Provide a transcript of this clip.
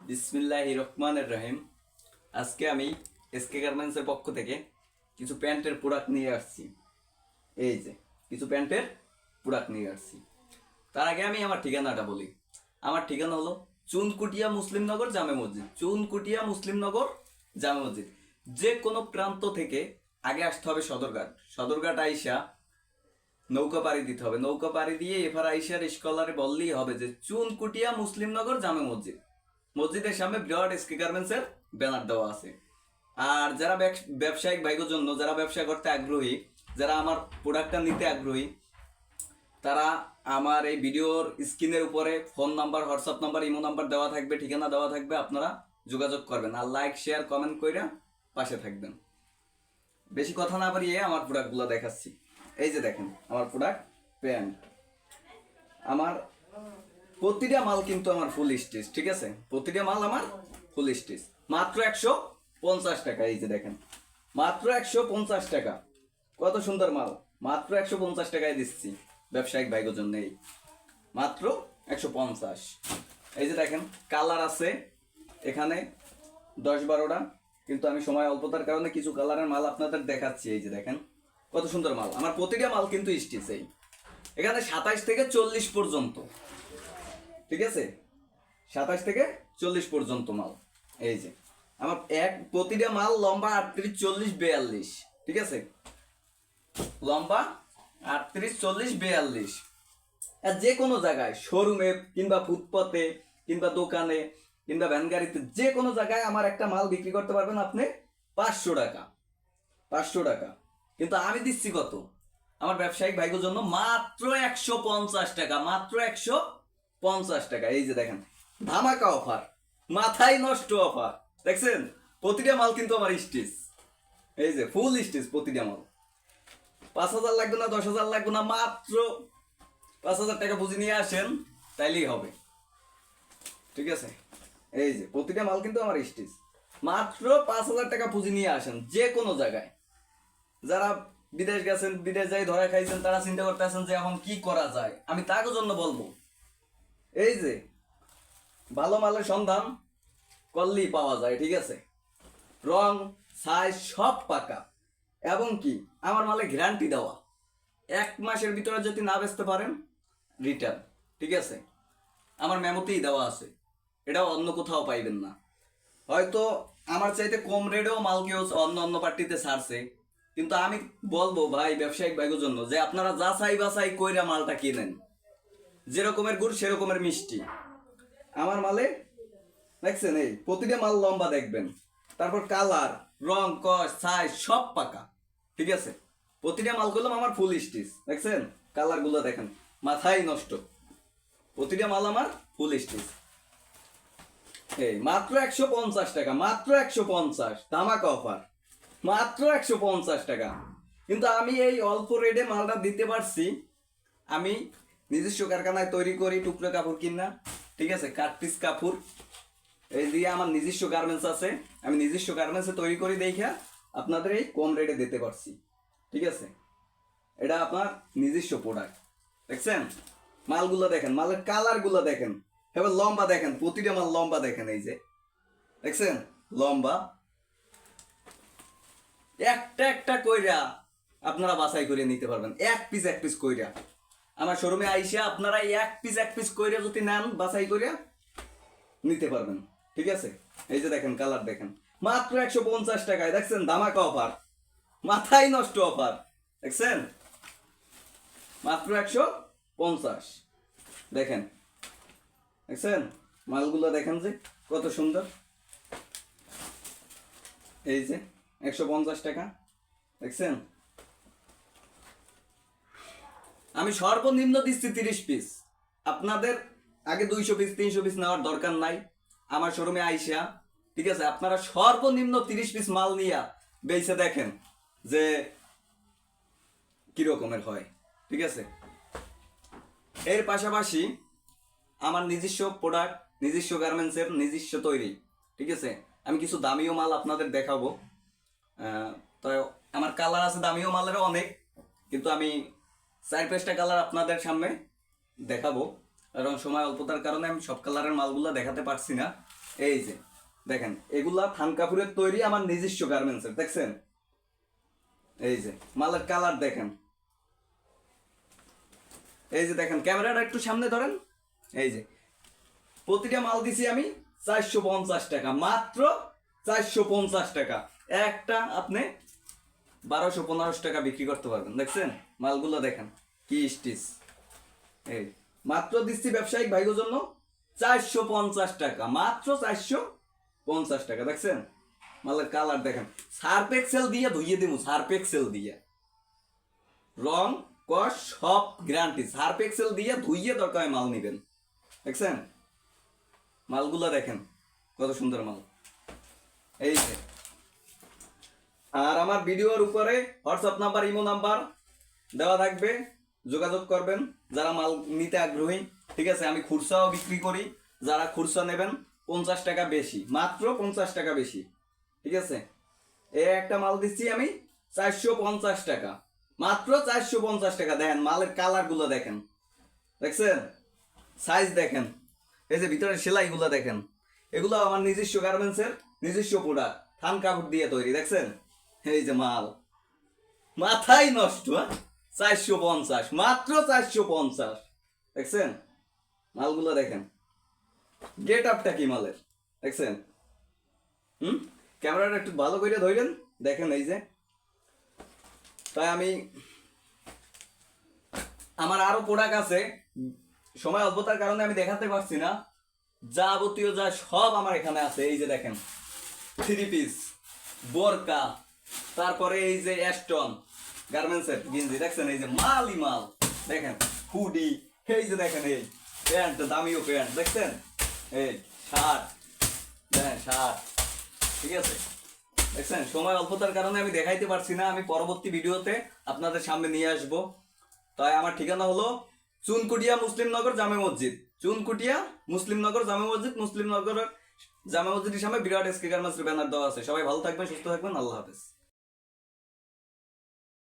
বিসমিল্লাহির রহমানির রহিম। আজকে আমি এসকে গার্মেন্টসের পক্ষ থেকে কিছু প্যান্টের প্রোডাক্ট নিয়ে আসছি। এই যে কিছু প্যান্টের প্রোডাক্ট নিয়ে আসছি। তার আগে আমি আমার ঠিকানাটা বলি। আমার ঠিকানা হলো চুনকুটিয়া মুসলিমনগর জামে মসজিদ। চুনকুটিয়া মুসলিমনগর জামে মসজিদ। যে কোনো প্রান্ত থেকে আগে আসতে হবে সদরঘাট। সদরঘাট আইসা নৌকা পাড়ি দিতে হবে। নৌকা পাড়ি দিয়ে এবার আইসার স্কলারে বললেই হবে যে চুনকুটিয়া মুসলিমনগর জামে মসজিদ। মসজিদের সামনে বিরাট এসকে গার্মেন্টস এর ব্যানার দেওয়া আছে। আর যারা ব্যবসায়িক ভাইগোর জন্য, যারা ব্যবসা করতে আগ্রহী, যারা আমার প্রোডাক্টটা নিতে আগ্রহী, তারা আমার এই ভিডিওর স্ক্রিনের উপরে phone number, WhatsApp number, imo number দেওয়া থাকবে, ঠিকানা দেওয়া থাকবে। আপনারা যোগাযোগ করবেন আর লাইক শেয়ার কমেন্ট কইরা পাশে থাকবেন। বেশি কথা না বাড়িয়ে আমার প্রোডাক্টগুলো দেখাচ্ছি। এই যে দেখেন আমার প্রোডাক্ট প্যান্ট। আমার প্রতিটা মাল কিন্তু আমার ফুল স্টিচ, ঠিক আছে? প্রতিটা মাল আমার ফুল স্টিচ। মাত্র 150 টাকা। এই যে দেখেন মাত্র 150 টাকা। কত সুন্দর মাল, মাত্র 150 টাকায় দিচ্ছি ব্যবসায়িক ভাইগোর জন্য। এই মাত্র 150। এই যে দেখেন কালার আছে এখানে 10-12টা, কিন্তু আমি সময় অল্পতার কারণে কিছু কালারের মাল আপনাদের দেখাচ্ছি। এই যে দেখেন কত সুন্দর মাল। আমার প্রতিটা মাল কিন্তু স্টিচ। এই এখানে 27 থেকে 40 পর্যন্ত, ঠিক আছে? 27 থেকে 40 পর্যন্ত মাল। এই যে আমার প্রতিটা মাল লম্বা 38, 40, 42, ঠিক আছে? লম্বা 38, 40, 42। আর যে কোনো জায়গায় শোরুমে কিংবা ফুটপাতে কিংবা দোকানে কিংবা ভ্যান গাড়িতে যে কোনো জায়গায় আমার একটা মাল বিক্রি করতে পারবেন আপনি 500 টাকা। 500 টাকা। কিন্তু আমি দিচ্ছি কত আমার ব্যবসায়িক ভাইগোর জন্য? মাত্র 150 টাকা। মাত্র 150 টাকা। এই যে দেখেন ধামাকা অফার, মাথায় নষ্ট অফার। দেখছেন প্রতিটা মাল কিন্তু আমার স্টিচ। এই যে ফুল স্টিচ প্রতিটা মাল। 5,000 লাগবে না, 10,000 লাগবে না, মাত্র 5,000 টাকা পুঁজি নিয়ে আসেন, তাইলেই হবে, ঠিক আছে? এই যে প্রতিটা মাল কিন্তু আমার স্টিচ। মাত্র 5,000 টাকা পুঁজি নিয়ে আসেন যে কোনো জায়গায়। যারা বিদেশ গেছেন, বিদেশ যাই ধরা খাইছেন, তারা চিন্তা করতে আছেন যে এখন কি করা যায়, আমি তার জন্য বলবো এই যে ভালো মালের সন্ধান করলেই পাওয়া যায়, ঠিক আছে? রং সাইজ সব পাকা, এবং কি আমার মালে গ্যারান্টি দেওয়া। 1 মাসের ভিতরে যদি না বেচতে পারেন রিটার্ন, ঠিক আছে? আমার মেমোতেই দেওয়া আছে। এটা অন্য কোথাও পাইবেন না। হয়তো আমার চাইতে কম রেটেও মাল কেউ অন্য অন্য পার্টিতে ছাড়ছে, কিন্তু আমি বলবো ভাই ব্যবসায়িক ভাইগোর জন্য যে আপনারা যাচাই বাছাই কইরা মালটা কিনেন। যেরকমের গুড় সেরকমের মিষ্টি আমার মালে। দেখছেন এই প্রতিটা মাল লম্বা দেখবেন, তারপর কালার, রং, কস, সাইজ সব পাকা, ঠিক আছে? প্রতিটা মাল করলাম আমার ফুল স্টিচ। দেখছেন কালার গুলো দেখেন, মাথায় নষ্ট। প্রতিটা মাল আমার ফুল স্টিচ। এই মাত্র 150 টাকা। মাত্র 150, ধামাকা অফার। মাত্র 150 টাকা। কিন্তু আমি এই অল্প রেটে মালটা দিতে পারছি। আমি নিজস্ব কারখানায় তৈরি করি টুকরো কাপড় কিনা, ঠিক আছে? কাট পিস কাপড় এই দিয়ে আমার নিজস্ব গার্মেন্টস আছে। আমি নিজস্ব গার্মেন্টসে তৈরি করি দেখা আপনাদের এই কম রেটে দিতে পারছি, ঠিক আছে? এটা আপনার নিজস্ব প্রোডাক্ট। দেখছেন মালগুলো দেখেন, মালের কালারগুলো দেখেন, এবার লম্বা দেখেন, প্রতিটা মাল লম্বা দেখেন। এই যে দেখছেন লম্বা, একটা একটা কইরা আপনারা বাছাই করে নিতে পারবেন। এক পিস কইরা আমার শোরুমে আইসা আপনারা এক পিস কইরা যদি নেন বাছাই কইরা নিতে পারবেন, ঠিক আছে? এই যে দেখেন কালার দেখেন, মাত্র 150 টাকায়। দেখছেন ধামাকা অফার, মাথায় নষ্ট অফার। দেখছেন মাত্র 150। দেখেন দেখছেন মালগুলো দেখেন যে কত সুন্দর। এই যে 150 টাকা। দেখছেন আমি সর্বনিম্ন দিচ্ছি 30 পিস। আপনাদের আগে 200 পিস 300 পিস নেওয়ার দরকার নাই আমার শোরুমে আইসা, ঠিক আছে? আপনারা সর্বনিম্ন 30 পিস মাল নিয়া বেচে দেখেন যে কি রকমের হয়, ঠিক আছে? এর পাশাপাশি আমার নিজস্ব প্রোডাক্ট, নিজস্ব গার্মেন্টসের নিজস্ব তৈরি, ঠিক আছে? আমি কিছু দামিও মাল আপনাদের দেখাবো। তো আমার কালার আছে দামিও মালেরও অনেক, কিন্তু আমি 4-5টা কালার আপনাদের সামনে দেখাবো, কারণ সময় অল্পতার কারণে আমি সব কালারের মালগুলো দেখাতে পারছি না। এই যে দেখেন, এগুলা থান কাপড়ের তৈরি, আমার নিজস্ব গার্মেন্টসের, দেখছেন? এই যে মালের কালার দেখেন, এই যে দেখেন, ক্যামেরাটা একটু সামনে ধরেন। এই যে প্রতিটা মাল দিছি আমি 450 টাকা, মাত্র 450 টাকা। একটা আপনি 1200-1500 টাকা বিক্রি করতে পারবেন। দেখছেন মালগুলো দেখেন কি স্টিচ। এই মাত্র দিচ্ছি ব্যবসায়িক ভাইগোর জন্য 450 টাকা, মাত্র 450 টাকা। দেখছেন মালের কালার দেখেন, সার্ফ এক্সেল দিয়ে ধুইয়ে দিব, সার্ফ এক্সেল দিয়ে, রং কস সব গ্যারান্টি। সার্ফ এক্সেল দিয়ে ধুইয়ে দরকার মাল নিবেন। দেখছেন মালগুলো দেখেন কত সুন্দর মাল। এই যে, আর আমার ভিডিওর উপরে হোয়াটসঅ্যাপ নাম্বার, ইমো নাম্বার দেওয়া থাকবে, যোগাযোগ করবেন যারা মাল নিতে আগ্রহী। ঠিক আছে, আমি খুচরাও বিক্রি করি, যারা খুচরা নেবেন 50 টাকা বেশি, মাত্র 50 টাকা বেশি। ঠিক আছে, এই একটা মাল দিচ্ছি আমি 450 টাকা, মাত্র 450 টাকা। দেখেন মালের কালার গুলো দেখেন, দেখছেন সাইজ দেখেন, এই যে ভিতরে সেলাইগুলো দেখেন, এগুলো আমার নিজস্ব গার্মেন্টসের নিজস্ব প্রোডাক্ট, থান কাপড় দিয়ে তৈরি। দেখছেন এই যে মাল, মাথাই নষ্ট। 450, মাত্র 450। দেখছেন মালগুলো দেখেন, গেট আপটা কি মালের, দেখছেন? ক্যামেরাটা একটু ভালো করে ধরেন, দেখেন এই যে। তাই আমি, আমার আরো প্রোডাক্ট আছে, সময় অল্পতার কারণে আমি দেখাতে পারছি না। যাবতীয় যা সব আমার এখানে আছে। এই যে দেখেন, 3 পিস, বোরকা, তারপরে এই যে অ্যাস্টন গার্মেন্টসের গেঞ্জি, দেখছেন এই যে মালই মাল। দেখেন হুডি, এই যে দেখেন এই প্যান্ট, দামিও প্যান্ট, দেখছেন এই শার্ট, দেখেন শার্ট। ঠিক আছে, দেখছেন সময় অল্পতার কারণে আমি দেখাইতে পারছি না, আমি পরবর্তী ভিডিওতে আপনাদের সামনে নিয়ে আসব। তাই আমার ঠিকানা হলো চুনকুটিয়া মুসলিমনগর জামে মসজিদ, চুনকুটিয়া মুসলিমনগর জামে মসজিদ, মুসলিমনগর জামে মসজিদের সামনে বিরাট এসকে গার্মেন্টসের ব্যানার দেওয়া আছে। সবাই ভালো থাকবেন, সুস্থ থাকবেন, আল্লাহ হাফেজ।